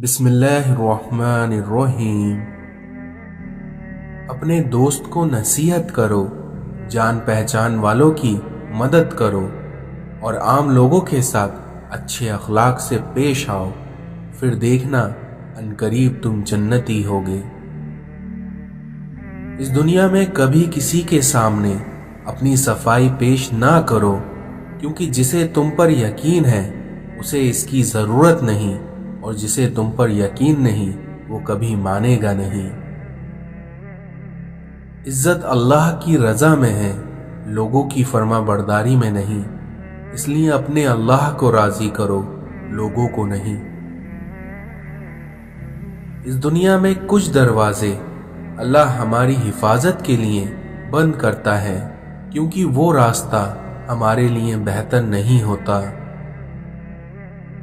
बिस्मिल्लाहिर्रहमानिर्रहीम। अपने दोस्त को नसीहत करो, जान पहचान वालों की मदद करो और आम लोगों के साथ अच्छे अखलाक से पेश आओ, फिर देखना अनकरीब तुम जन्नती होगे। इस दुनिया में कभी किसी के सामने अपनी सफाई पेश ना करो, क्योंकि जिसे तुम पर यकीन है उसे इसकी ज़रूरत नहीं, और जिसे तुम पर यकीन नहीं वो कभी मानेगा नहीं। इज्जत अल्लाह की रज़ा में है, लोगों की फर्मा बरदारी में नहीं। इसलिए अपने अल्लाह को राज़ी करो, लोगों को नहीं। इस दुनिया में कुछ दरवाजे अल्लाह हमारी हिफाजत के लिए बंद करता है, क्योंकि वो रास्ता हमारे लिए बेहतर नहीं होता।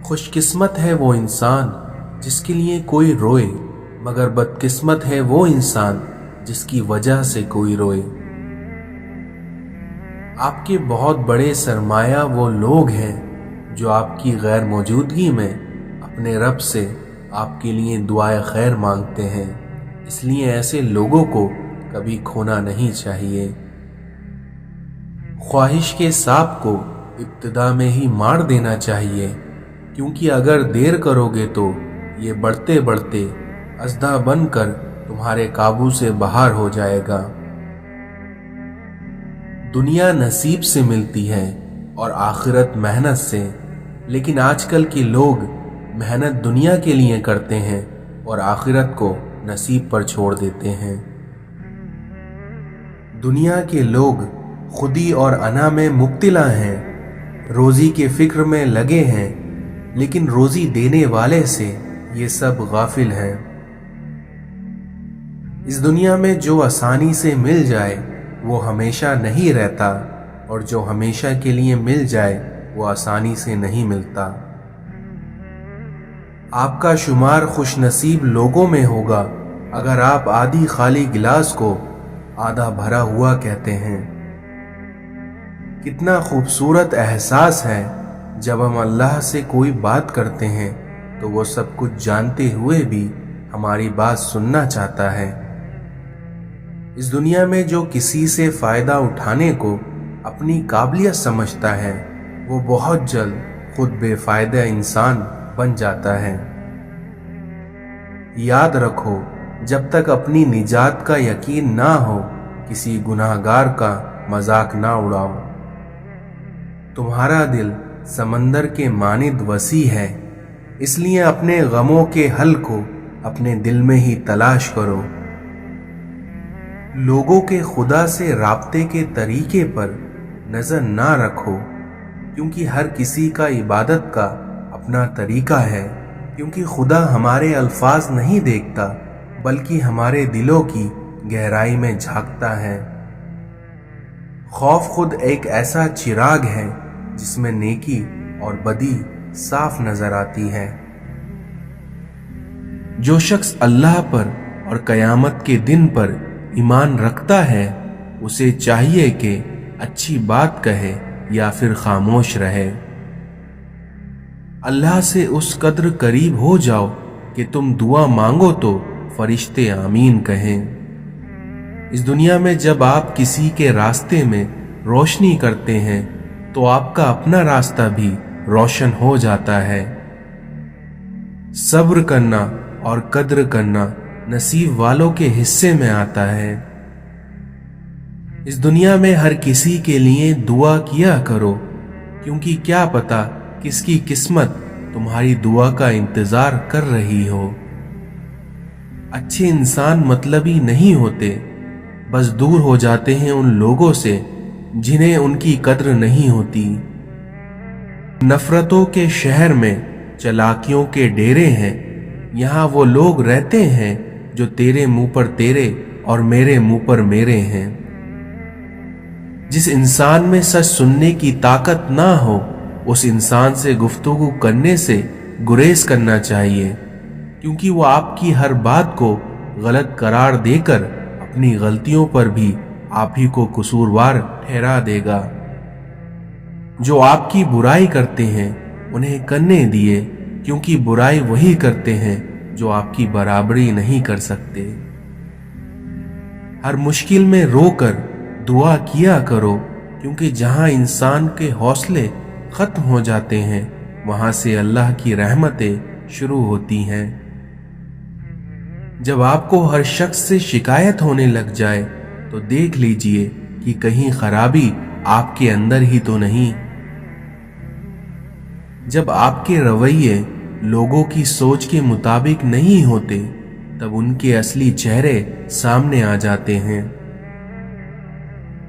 खुशकिस्मत है वो इंसान जिसके लिए कोई रोए, मगर बदकिस्मत है वो इंसान जिसकी वजह से कोई रोए। आपके बहुत बड़े सरमाया वो लोग हैं जो आपकी गैर मौजूदगी में अपने रब से आपके लिए दुआए खैर मांगते हैं। इसलिए ऐसे लोगों को कभी खोना नहीं चाहिए। ख्वाहिश के सांप को इब्तिदा में ही मार देना चाहिए, क्योंकि अगर देर करोगे तो ये बढ़ते बढ़ते अज़दा बनकर तुम्हारे काबू से बाहर हो जाएगा। दुनिया नसीब से मिलती है और आखिरत मेहनत से, लेकिन आजकल के लोग मेहनत दुनिया के लिए करते हैं और आखिरत को नसीब पर छोड़ देते हैं। दुनिया के लोग खुदी और अना में मुब्तिला हैं, रोजी के फिक्र में लगे हैं, लेकिन रोजी देने वाले से ये सब गाफिल हैं। इस दुनिया में जो आसानी से मिल जाए वो हमेशा नहीं रहता, और जो हमेशा के लिए मिल जाए वो आसानी से नहीं मिलता। आपका शुमार खुशनसीब लोगों में होगा अगर आप आधी खाली गिलास को आधा भरा हुआ कहते हैं। कितना खूबसूरत एहसास है जब हम अल्लाह से कोई बात करते हैं तो वो सब कुछ जानते हुए भी हमारी बात सुनना चाहता है। इस दुनिया में जो किसी से फायदा उठाने को अपनी काबिलियत समझता है वो बहुत जल्द खुद बेफायदा इंसान बन जाता है। याद रखो, जब तक अपनी निजात का यकीन ना हो किसी गुनाहगार का मजाक ना उड़ाओ। तुम्हारा दिल समंदर के मानिद वसी है, इसलिए अपने गमों के हल को अपने दिल में ही तलाश करो। लोगों के खुदा से राब्ते के तरीके पर नजर ना रखो, क्योंकि हर किसी का इबादत का अपना तरीका है। क्योंकि खुदा हमारे अल्फाज नहीं देखता, बल्कि हमारे दिलों की गहराई में झांकता है। खौफ खुद एक ऐसा चिराग है जिसमें नेकी और बदी साफ नजर आती है। जो शख्स अल्लाह पर और कयामत के दिन पर ईमान रखता है उसे चाहिए कि अच्छी बात कहे या फिर खामोश रहे। अल्लाह से उस कद्र करीब हो जाओ कि तुम दुआ मांगो तो फरिश्ते आमीन कहें। इस दुनिया में जब आप किसी के रास्ते में रोशनी करते हैं तो आपका अपना रास्ता भी रोशन हो जाता है। सब्र करना और कद्र करना नसीब वालों के हिस्से में आता है। इस दुनिया में हर किसी के लिए दुआ किया करो, क्योंकि क्या पता किसकी किस्मत तुम्हारी दुआ का इंतजार कर रही हो। अच्छे इंसान मतलबी नहीं होते, बस दूर हो जाते हैं उन लोगों से जिन्हें उनकी कद्र नहीं होती। नफरतों के शहर में चालाकियों के डेरे हैं, यहाँ वो लोग रहते हैं जो तेरे मुंह पर तेरे और मेरे मुंह पर मेरे हैं। जिस इंसान में सच सुनने की ताकत ना हो उस इंसान से गुफ्तगू करने से गुरेज करना चाहिए, क्योंकि वो आपकी हर बात को गलत करार देकर अपनी गलतियों पर भी आप ही को कसूरवार ठहरा देगा। जो आपकी बुराई करते हैं उन्हें करने दिए, क्योंकि बुराई वही करते हैं जो आपकी बराबरी नहीं कर सकते। हर मुश्किल में रोकर दुआ किया करो, क्योंकि जहां इंसान के हौसले खत्म हो जाते हैं वहां से अल्लाह की रहमतें शुरू होती हैं। जब आपको हर शख्स से शिकायत होने लग जाए तो देख लीजिए कि कहीं खराबी आपके अंदर ही तो नहीं। जब आपके रवैये लोगों की सोच के मुताबिक नहीं होते तब उनके असली चेहरे सामने आ जाते हैं।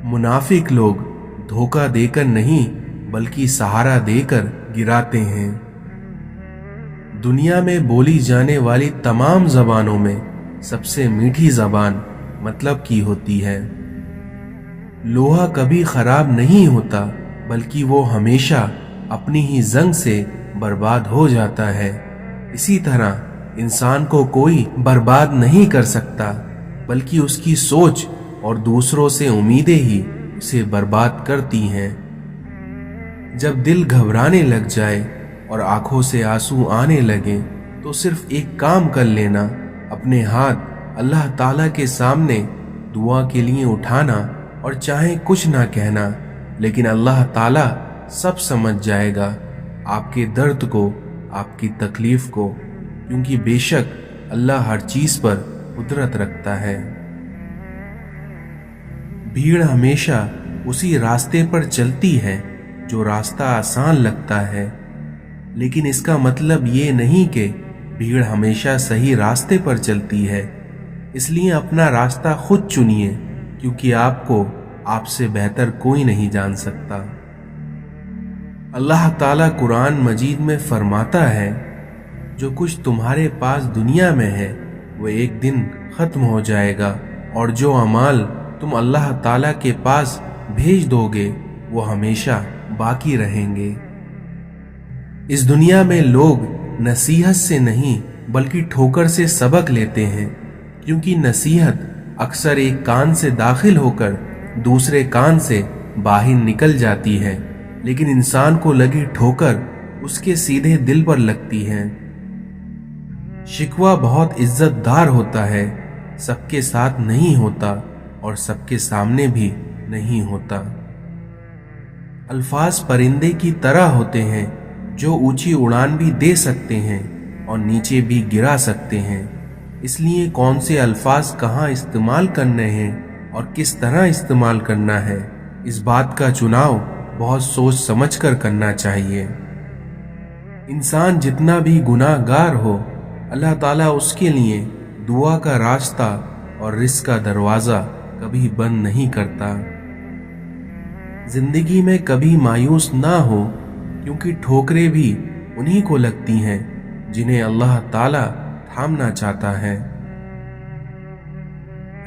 मुनाफिक लोग धोखा देकर नहीं बल्कि सहारा देकर गिराते हैं। दुनिया में बोली जाने वाली तमाम जबानों में सबसे मीठी जबान मतलब की होती है। लोहा कभी खराब नहीं होता बल्कि वो हमेशा अपनी ही जंग से बर्बाद हो जाता है। इसी तरह इंसान को कोई बर्बाद नहीं कर सकता बल्कि उसकी सोच और दूसरों से उम्मीदें ही उसे बर्बाद करती हैं। जब दिल घबराने लग जाए और आंखों से आंसू आने लगे तो सिर्फ एक काम कर लेना, अपने हाथ अल्लाह ताला के सामने दुआ के लिए उठाना और चाहे कुछ ना कहना, लेकिन अल्लाह ताला सब समझ जाएगा आपके दर्द को, आपकी तकलीफ को, क्योंकि बेशक अल्लाह हर चीज पर कुदरत रखता है। भीड़ हमेशा उसी रास्ते पर चलती है जो रास्ता आसान लगता है, लेकिन इसका मतलब ये नहीं कि भीड़ हमेशा सही रास्ते पर चलती है। इसलिए अपना रास्ता खुद चुनिए, क्योंकि आपको आपसे बेहतर कोई नहीं जान सकता। अल्लाह ताला कुरान मजीद में फरमाता है, जो कुछ तुम्हारे पास दुनिया में है वो एक दिन खत्म हो जाएगा, और जो अमाल तुम अल्लाह ताला के पास भेज दोगे वो हमेशा बाकी रहेंगे। इस दुनिया में लोग नसीहत से नहीं बल्कि ठोकर से सबक लेते हैं, क्योंकि नसीहत अक्सर एक कान से दाखिल होकर दूसरे कान से बाहर निकल जाती है, लेकिन इंसान को लगी ठोकर उसके सीधे दिल पर लगती है। शिकवा बहुत इज्जतदार होता है, सबके साथ नहीं होता और सबके सामने भी नहीं होता। अल्फाज परिंदे की तरह होते हैं जो ऊंची उड़ान भी दे सकते हैं और नीचे भी गिरा सकते हैं। इसलिए कौन से अल्फाज कहाँ इस्तेमाल करने हैं और किस तरह इस्तेमाल करना है, इस बात का चुनाव बहुत सोच समझकर करना चाहिए। इंसान जितना भी गुनाहगार हो, अल्लाह ताला उसके लिए दुआ का रास्ता और रिज़्क़ का दरवाज़ा कभी बंद नहीं करता। जिंदगी में कभी मायूस ना हो, क्योंकि ठोकरें भी उन्हीं को लगती हैं जिन्हें अल्लाह ताला थामना चाहता है।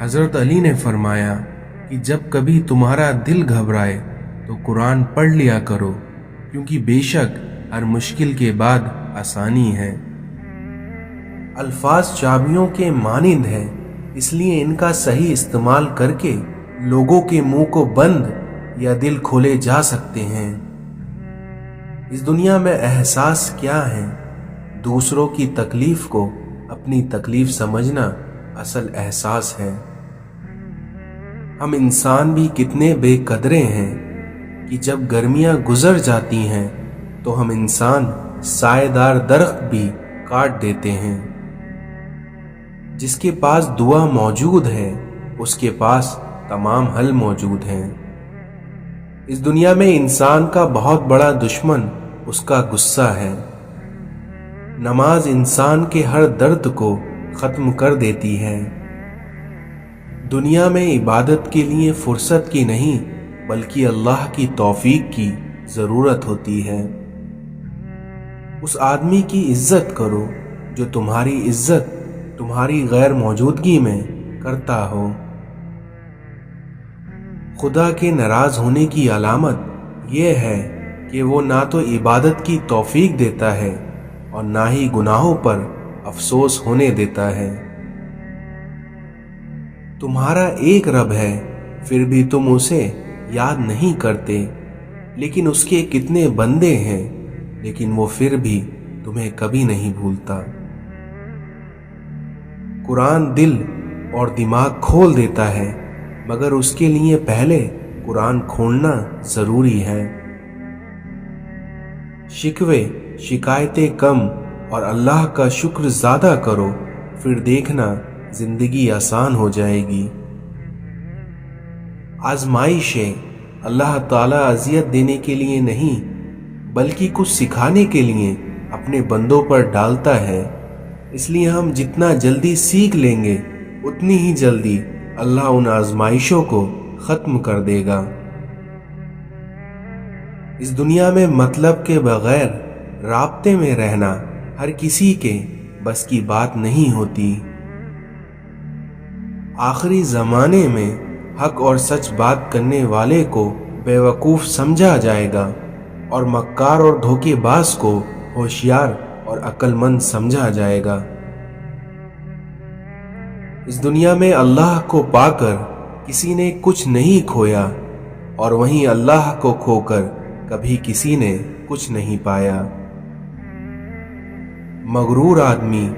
हजरत अली ने फरमाया कि जब कभी तुम्हारा दिल घबराए तो कुरान पढ़ लिया करो, क्योंकि बेशक हर मुश्किल के बाद आसानी है। अल्फाज चाबियों के मानिंद है, इसलिए इनका सही इस्तेमाल करके लोगों के मुंह को बंद या दिल खोले जा सकते हैं। इस दुनिया में एहसास क्या है? दूसरों की तकलीफ को अपनी तकलीफ समझना असल एहसास है। हम इंसान भी कितने बेकदरे हैं कि जब गर्मियां गुजर जाती हैं तो हम इंसान साएदार दरख्त भी काट देते हैं। जिसके पास दुआ मौजूद है उसके पास तमाम हल मौजूद हैं। इस दुनिया में इंसान का बहुत बड़ा दुश्मन उसका गुस्सा है। नमाज इंसान के हर दर्द को खत्म कर देती है। दुनिया में इबादत के लिए फुर्सत की नहीं बल्कि अल्लाह की तौफीक की जरूरत होती है। उस आदमी की इज्जत करो जो तुम्हारी इज्जत तुम्हारी गैर मौजूदगी में करता हो। खुदा के नाराज होने की अलामत यह है कि वो ना तो इबादत की तौफीक देता है और ना ही गुनाहों पर अफसोस होने देता है। तुम्हारा एक रब है, फिर भी तुम उसे याद नहीं करते, लेकिन उसके कितने बंदे हैं, लेकिन वो फिर भी तुम्हें कभी नहीं भूलता। قرآن دل اور دماغ کھول دیتا ہے، مگر اس کے لیے پہلے قرآن کھولنا ضروری ہے۔ شکوے شکایتیں کم اور اللہ کا شکر زیادہ کرو، پھر دیکھنا زندگی آسان ہو جائے گی۔ آزمائشیں اللہ تعالیٰ اذیت دینے کے لیے نہیں بلکہ کچھ سکھانے کے لیے اپنے بندوں پر ڈالتا ہے، اس لیے ہم جتنا جلدی سیکھ لیں گے اتنی ہی جلدی اللہ ان آزمائشوں کو ختم کر دے گا۔ اس دنیا میں مطلب کے بغیر رابطے میں رہنا ہر کسی کے بس کی بات نہیں ہوتی۔ آخری زمانے میں حق اور سچ بات کرنے والے کو بے وقوف سمجھا جائے گا اور مکار اور دھوکے باز کو ہوشیار اور عقل مند سمجھا جائے گا۔ اس دنیا میں اللہ کو پا کر کسی نے کچھ نہیں کھویا، اور وہیں اللہ کو کھو کر کبھی کسی نے کچھ نہیں پایا۔ مغرور آدمی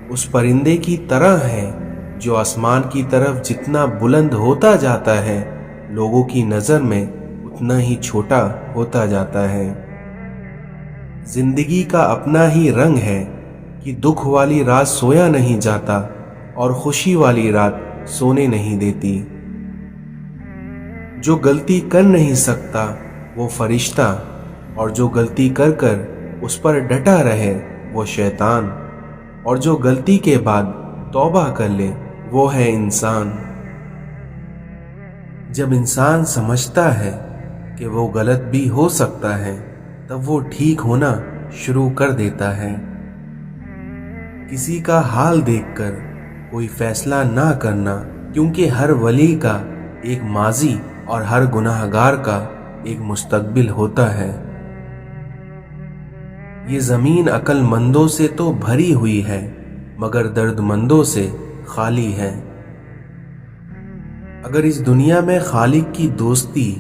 اس پرندے کی طرح ہے جو آسمان کی طرف جتنا بلند ہوتا جاتا ہے لوگوں کی نظر میں اتنا ہی چھوٹا ہوتا جاتا ہے۔ زندگی کا اپنا ہی رنگ ہے کہ دکھ والی رات سویا نہیں جاتا اور خوشی والی رات سونے نہیں دیتی۔ جو غلطی کر نہیں سکتا وہ فرشتہ، اور جو غلطی کر کر اس پر ڈٹا رہے وہ شیطان، اور جو غلطی کے بعد توبہ کر لے وہ ہے انسان۔ جب انسان سمجھتا ہے کہ وہ غلط بھی ہو سکتا ہے تب وہ ٹھیک ہونا شروع کر دیتا ہے۔ کسی کا حال دیکھ کر کوئی فیصلہ نہ کرنا، کیونکہ ہر ولی کا ایک ماضی اور ہر گناہ گار کا ایک مستقبل ہوتا ہے۔ یہ زمین عقل مندوں سے تو بھری ہوئی ہے مگر درد مندوں سے خالی ہے۔ اگر اس دنیا میں خالق کی دوستی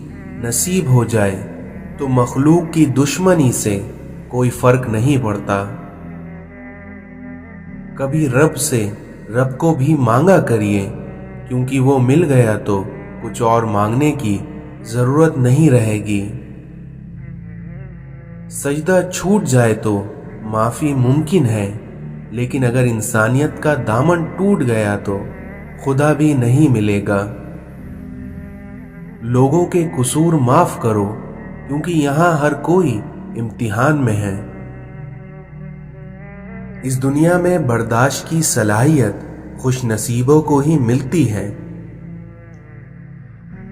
نصیب ہو جائے تو مخلوق کی دشمنی سے کوئی فرق نہیں پڑتا۔ کبھی رب سے رب کو بھی مانگا کریے، کیونکہ وہ مل گیا تو کچھ اور مانگنے کی ضرورت نہیں رہے گی۔ سجدہ چھوٹ جائے تو معافی ممکن ہے، لیکن اگر انسانیت کا دامن ٹوٹ گیا تو خدا بھی نہیں ملے گا۔ لوگوں کے قصور معاف کرو، کیونکہ یہاں ہر کوئی امتحان میں ہے۔ اس دنیا میں برداشت کی صلاحیت خوش نصیبوں کو ہی ملتی ہے،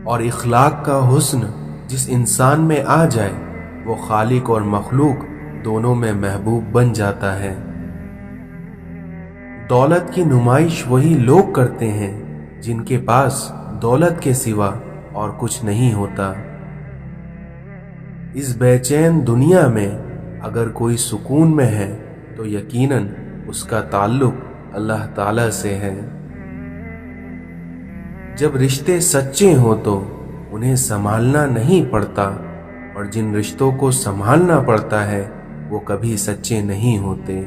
اور اخلاق کا حسن جس انسان میں آ جائے وہ خالق اور مخلوق دونوں میں محبوب بن جاتا ہے۔ دولت کی نمائش وہی لوگ کرتے ہیں جن کے پاس دولت کے سوا اور کچھ نہیں ہوتا۔ اس بے چین دنیا میں اگر کوئی سکون میں ہے تو یقیناً اس کا تعلق اللہ تعالی سے ہے۔ جب رشتے سچے ہوں تو انہیں سنبھالنا نہیں پڑتا، اور جن رشتوں کو سنبھالنا پڑتا ہے وہ کبھی سچے نہیں ہوتے۔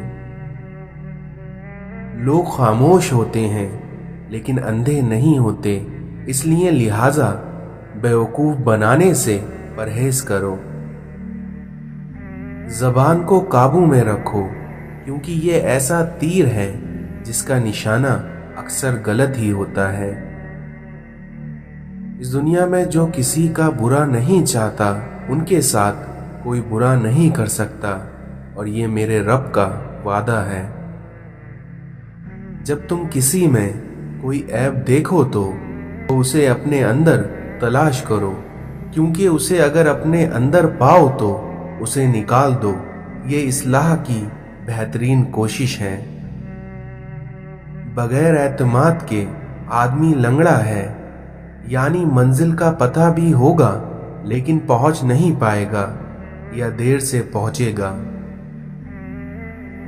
لوگ خاموش ہوتے ہیں لیکن اندھے نہیں ہوتے، اس لیے لہٰذا بیوقوف بنانے سے پرہیز کرو۔ زبان کو قابو میں رکھو، کیونکہ یہ ایسا تیر ہے جس کا نشانہ اکثر غلط ہی ہوتا ہے۔ اس دنیا میں جو کسی کا برا نہیں چاہتا ان کے ساتھ کوئی برا نہیں کر سکتا، اور یہ میرے رب کا وعدہ ہے۔ جب تم کسی میں کوئی عیب دیکھو تو اسے اپنے اندر تلاش کرو، کیونکہ اسے اگر اپنے اندر پاؤ تو اسے نکال دو۔ یہ اصلاح کی بہترین کوشش ہے۔ بغیر اعتماد کے آدمی لنگڑا ہے، یعنی منزل کا پتہ بھی ہوگا لیکن پہنچ نہیں پائے گا یا دیر سے پہنچے گا۔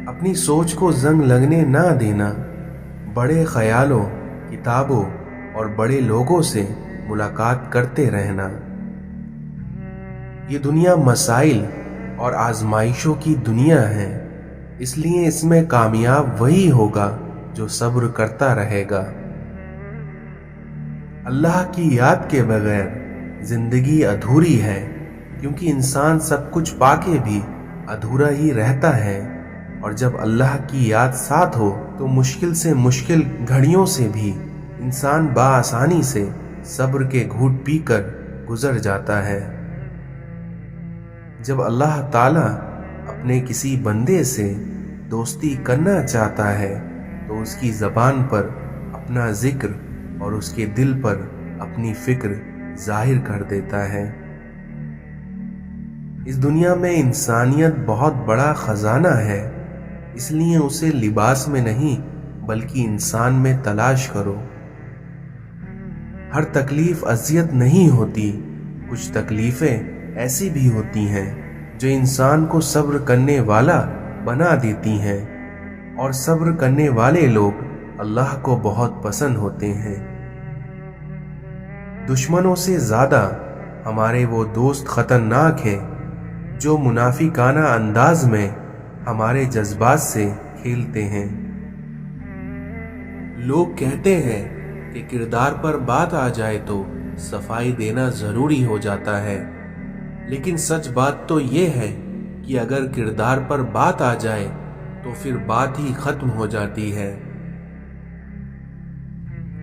اپنی سوچ کو زنگ لگنے نہ دینا، بڑے خیالوں، کتابوں اور بڑے لوگوں سے ملاقات کرتے رہنا۔ یہ دنیا مسائل اور آزمائشوں کی دنیا ہے، اس لیے اس میں کامیاب وہی ہوگا جو صبر کرتا رہے گا۔ اللہ کی یاد کے بغیر زندگی ادھوری ہے، کیونکہ انسان سب کچھ پا کے بھی ادھورا ہی رہتا ہے، اور جب اللہ کی یاد ساتھ ہو تو مشکل سے مشکل گھڑیوں سے بھی انسان بآسانی سے صبر کے گھونٹ پی کر گزر جاتا ہے۔ جب اللہ تعالیٰ اپنے کسی بندے سے دوستی کرنا چاہتا ہے تو اس کی زبان پر اپنا ذکر اور اس کے دل پر اپنی فکر ظاہر کر دیتا ہے۔ اس دنیا میں انسانیت بہت بڑا خزانہ ہے، اس لیے اسے لباس میں نہیں بلکہ انسان میں تلاش کرو۔ ہر تکلیف اذیت نہیں ہوتی، کچھ تکلیفیں ایسی بھی ہوتی ہیں جو انسان کو صبر کرنے والا بنا دیتی ہیں، اور صبر کرنے والے لوگ اللہ کو بہت پسند ہوتے ہیں۔ دشمنوں سے زیادہ ہمارے وہ دوست خطرناک ہیں جو منافقانہ انداز میں ہمارے جذبات سے کھیلتے ہیں۔ لوگ کہتے ہیں کہ کردار پر بات آ جائے تو صفائی دینا ضروری ہو جاتا ہے، لیکن سچ بات تو یہ ہے کہ اگر کردار پر بات آ جائے تو پھر بات ہی ختم ہو جاتی ہے۔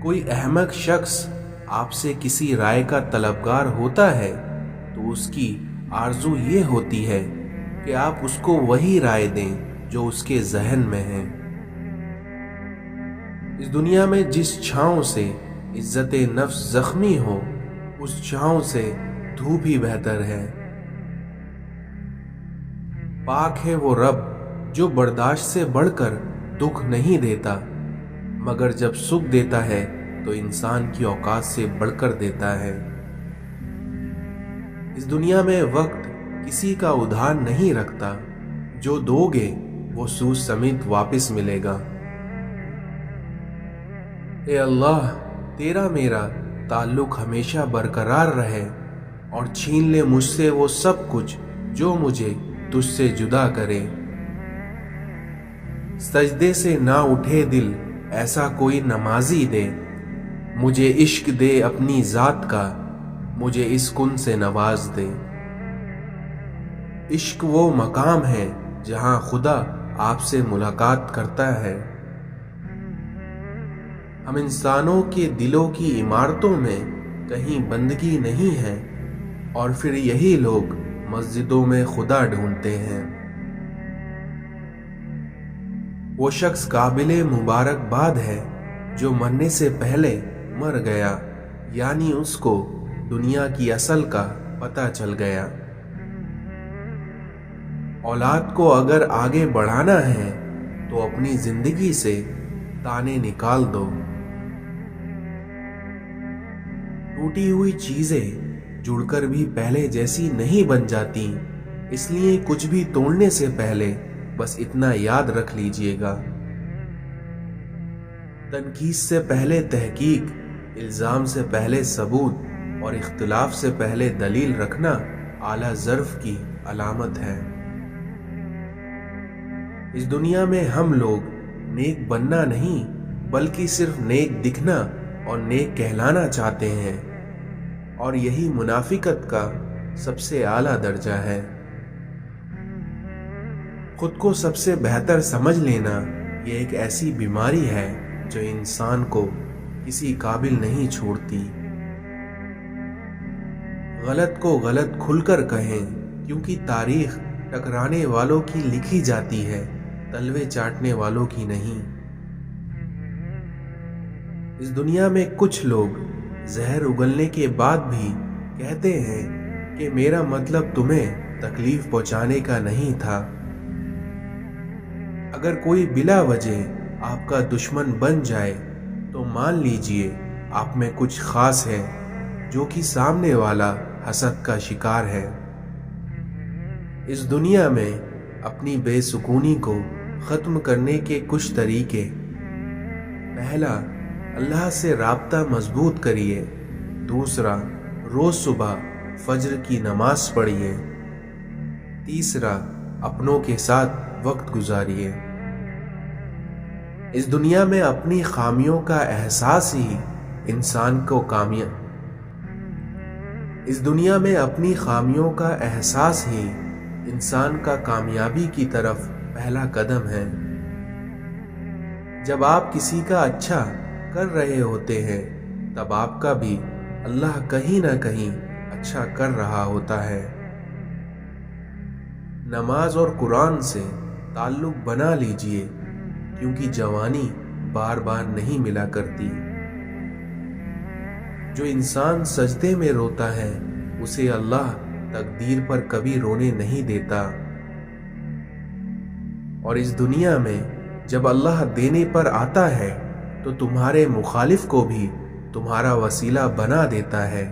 کوئی احمق شخص آپ سے کسی رائے کا طلبگار ہوتا ہے تو اس کی آرزو یہ ہوتی ہے کہ آپ اس کو وہی رائے دیں جو اس کے ذہن میں ہے۔ اس دنیا میں جس چھاؤں سے عزت نفس زخمی ہو، اس چھاؤں سے دھوپ ہی بہتر ہے۔ پاک ہے وہ رب جو برداشت سے بڑھ کر دکھ نہیں دیتا، مگر جب سکھ دیتا ہے تو انسان کی اوقات سے بڑھ کر دیتا ہے۔ اس دنیا میں وقت کسی کا ادھار نہیں رکھتا، جو دو گے وہ سود سمیت واپس ملے گا۔ اے اللہ، تیرا میرا تعلق ہمیشہ برقرار رہے اور چھین لے مجھ سے وہ سب کچھ جو مجھے تجھ سے جدا کرے۔ سجدے سے نہ اٹھے دل ایسا کوئی نمازی دے، مجھے عشق دے اپنی ذات کا، مجھے اس کن سے نواز دے۔ عشق وہ مقام ہے جہاں خدا آپ سے ملاقات کرتا ہے۔ ہم انسانوں کے دلوں کی عمارتوں میں کہیں بندگی نہیں ہے، اور پھر یہی لوگ مسجدوں میں خدا ڈھونڈتے ہیں۔ وہ شخص قابل مبارکباد ہے جو مرنے سے پہلے مر گیا، یعنی اس کو دنیا کی اصل کا پتہ چل گیا۔ اولاد کو اگر آگے بڑھانا ہے تو اپنی زندگی سے تانے نکال دو۔ ٹوٹی ہوئی چیزیں جڑ کر بھی پہلے جیسی نہیں بن جاتی، اس لیے کچھ بھی توڑنے سے پہلے بس اتنا یاد رکھ لیجئے گا، تنقید سے پہلے تحقیق، الزام سے پہلے ثبوت اور اختلاف سے پہلے دلیل رکھنا اعلیٰ ظرف کی علامت ہے۔ اس دنیا میں ہم لوگ نیک بننا نہیں بلکہ صرف نیک دکھنا اور نیک کہلانا چاہتے ہیں، اور یہی منافقت کا سب سے اعلیٰ درجہ ہے۔ خود کو سب سے بہتر سمجھ لینا یہ ایک ایسی بیماری ہے جو انسان کو کسی قابل نہیں چھوڑتی۔ غلط کو غلط کھل کر کہیں، کیونکہ تاریخ ٹکرانے والوں کی لکھی جاتی ہے، تلوے چاٹنے والوں کی نہیں۔ اس دنیا میں کچھ لوگ زہر اگلنے کے بعد بھی کہتے ہیں کہ میرا مطلب تمہیں تکلیف پہنچانے کا نہیں تھا۔ اگر کوئی بلا وجہ آپ کا دشمن بن جائے تو مان لیجئے آپ میں کچھ خاص ہے جو کہ سامنے والا حسد کا شکار ہے۔ اس دنیا میں اپنی بے سکونی کو ختم کرنے کے کچھ طریقے: پہلا، اللہ سے رابطہ مضبوط کریے۔ دوسرا، روز صبح فجر کی نماز پڑھیے۔ تیسرا، اپنوں کے ساتھ وقت گزاریے۔ اس دنیا میں اپنی خامیوں کا احساس ہی انسان کا کامیابی کی طرف پہلا قدم ہے۔ جب آپ کسی کا اچھا کر رہے ہوتے ہیں تب آپ کا بھی اللہ کہیں نہ کہیں اچھا کر رہا ہوتا ہے۔ نماز اور قرآن سے تعلق بنا لیجئے، کیونکہ جوانی بار بار نہیں ملا کرتی۔ جو انسان سجدے میں روتا ہے اسے اللہ تقدیر پر کبھی رونے نہیں دیتا، اور اس دنیا میں جب اللہ دینے پر آتا ہے تو تمہارے مخالف کو بھی تمہارا وسیلہ بنا دیتا ہے۔